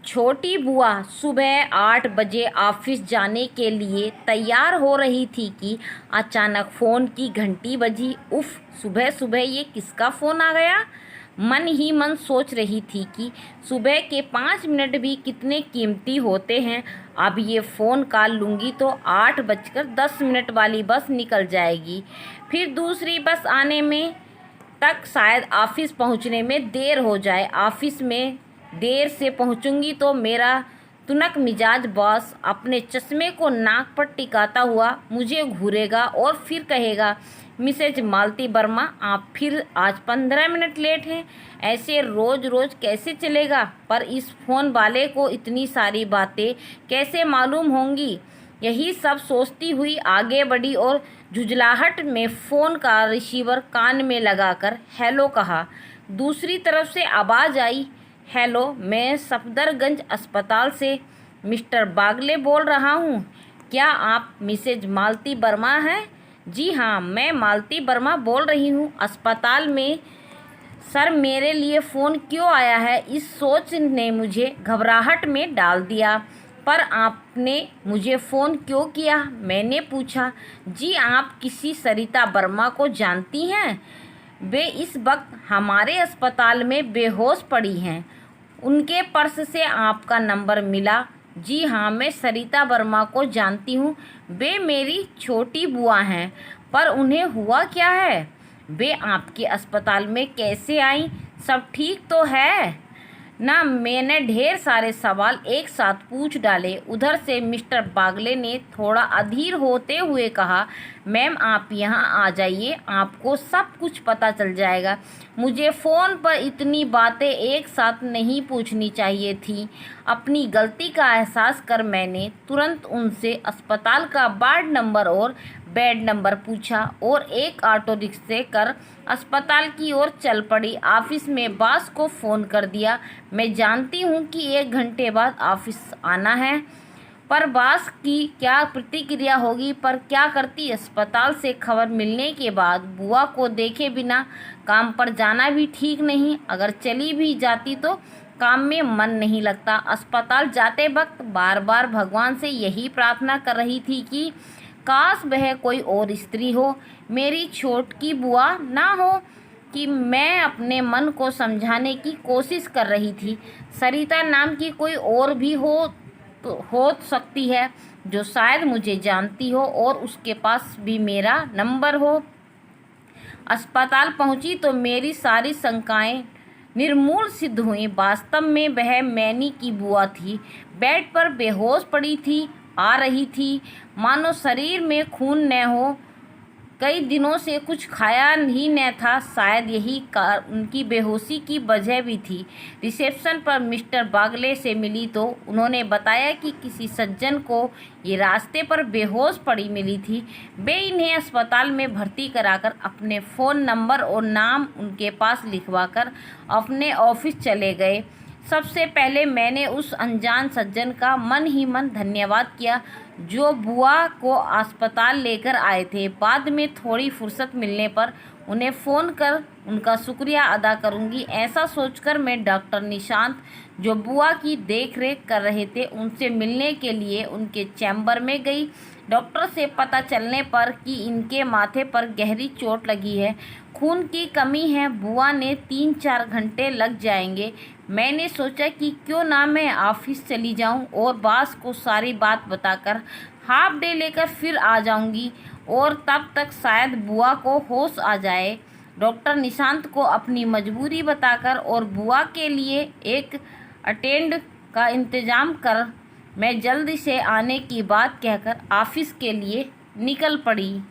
छोटी बुआ सुबह 8 बजे ऑफिस जाने के लिए तैयार हो रही थी कि अचानक फ़ोन की घंटी बजी। उफ, सुबह सुबह ये किसका फ़ोन आ गया? मन ही मन सोच रही थी कि सुबह के 5 मिनट भी कितने कीमती होते हैं। अब ये फ़ोन कॉल लूँगी तो 8:10 वाली बस निकल जाएगी। फिर दूसरी बस आने में तक शायद ऑफिस पहुंचने में देर हो जाए। ऑफिस में देर से पहुंचूंगी तो मेरा तुनक मिजाज बॉस अपने चश्मे को नाक पर टिकाता हुआ मुझे घूरेगा और फिर कहेगा, मिसेज मालती वर्मा, आप फिर आज 15 मिनट लेट हैं। ऐसे रोज़ रोज़ कैसे चलेगा? पर इस फ़ोन वाले को इतनी सारी बातें कैसे मालूम होंगी? यही सब सोचती हुई आगे बढ़ी और झुंझलाहट में फ़ोन का रिसीवर कान में लगाकर हेलो कहा। दूसरी तरफ से आवाज़ आई, हेलो, मैं सफदरगंज अस्पताल से मिस्टर बागले बोल रहा हूँ। क्या आप मिसेज मालती वर्मा हैं? जी हाँ, मैं मालती वर्मा बोल रही हूँ। अस्पताल में सर, मेरे लिए फ़ोन क्यों आया है? इस सोच ने मुझे घबराहट में डाल दिया। पर आपने मुझे फ़ोन क्यों किया? मैंने पूछा। जी, आप किसी सरिता वर्मा को जानती हैं? वे इस वक्त हमारे अस्पताल में बेहोश पड़ी हैं। उनके पर्स से आपका नंबर मिला। जी हाँ, मैं सरिता वर्मा को जानती हूँ। वे मेरी छोटी बुआ हैं। पर उन्हें हुआ क्या है? वे आपके अस्पताल में कैसे आईं? सब ठीक तो है ना? मैंने ढेर सारे सवाल एक साथ पूछ डाले। उधर से मिस्टर बागले ने थोड़ा अधीर होते हुए कहा, मैम आप यहाँ आ जाइए, आपको सब कुछ पता चल जाएगा। मुझे फ़ोन पर इतनी बातें एक साथ नहीं पूछनी चाहिए थी। अपनी गलती का एहसास कर मैंने तुरंत उनसे अस्पताल का वार्ड नंबर और बेड नंबर पूछा और एक ऑटो रिक्शे कर अस्पताल की ओर चल पड़ी। ऑफिस में बॉस को फ़ोन कर दिया। मैं जानती हूँ कि 1 घंटे बाद ऑफिस आना है, पर बॉस की क्या प्रतिक्रिया होगी? पर क्या करती? अस्पताल से खबर मिलने के बाद बुआ को देखे बिना काम पर जाना भी ठीक नहीं। अगर चली भी जाती तो काम में मन नहीं लगता। अस्पताल जाते वक्त बार बार भगवान से यही प्रार्थना कर रही थी कि काश वह कोई और स्त्री हो, मेरी छोटकी बुआ ना हो। कि मैं अपने मन को समझाने की कोशिश कर रही थी। सरिता नाम की कोई और भी हो सकती है जो शायद मुझे जानती हो और उसके पास भी मेरा नंबर हो। अस्पताल पहुंची तो मेरी सारी शंकाएं निर्मूल सिद्ध हुई। वास्तव में वह मैनी की बुआ थी। बेड पर बेहोश पड़ी थी, आ रही थी मानो शरीर में खून न हो। कई दिनों से कुछ खाया ही न था। शायद यही उनकी बेहोशी की वजह भी थी। रिसेप्शन पर मिस्टर बागले से मिली तो उन्होंने बताया कि किसी सज्जन को ये रास्ते पर बेहोश पड़ी मिली थी। वे इन्हें अस्पताल में भर्ती कराकर अपने फ़ोन नंबर और नाम उनके पास लिखवाकर अपने ऑफिस चले गए। सबसे पहले मैंने उस अनजान सज्जन का मन ही मन धन्यवाद किया जो बुआ को अस्पताल लेकर आए थे। बाद में थोड़ी फुर्सत मिलने पर उन्हें फ़ोन कर उनका शुक्रिया अदा करूंगी। ऐसा सोचकर मैं डॉक्टर निशांत, जो बुआ की देखरेख कर रहे थे, उनसे मिलने के लिए उनके चैम्बर में गई। डॉक्टर से पता चलने पर कि इनके माथे पर गहरी चोट लगी है, खून की कमी है, बुआ ने 3-4 घंटे लग जाएंगे। मैंने सोचा कि क्यों ना मैं ऑफिस चली जाऊं और बॉस को सारी बात बताकर हाफ डे लेकर फिर आ जाऊंगी और तब तक शायद बुआ को होश आ जाए। डॉक्टर निशांत को अपनी मजबूरी बताकर और बुआ के लिए एक अटेंड का इंतज़ाम कर मैं जल्दी से आने की बात कहकर ऑफिस के लिए निकल पड़ी।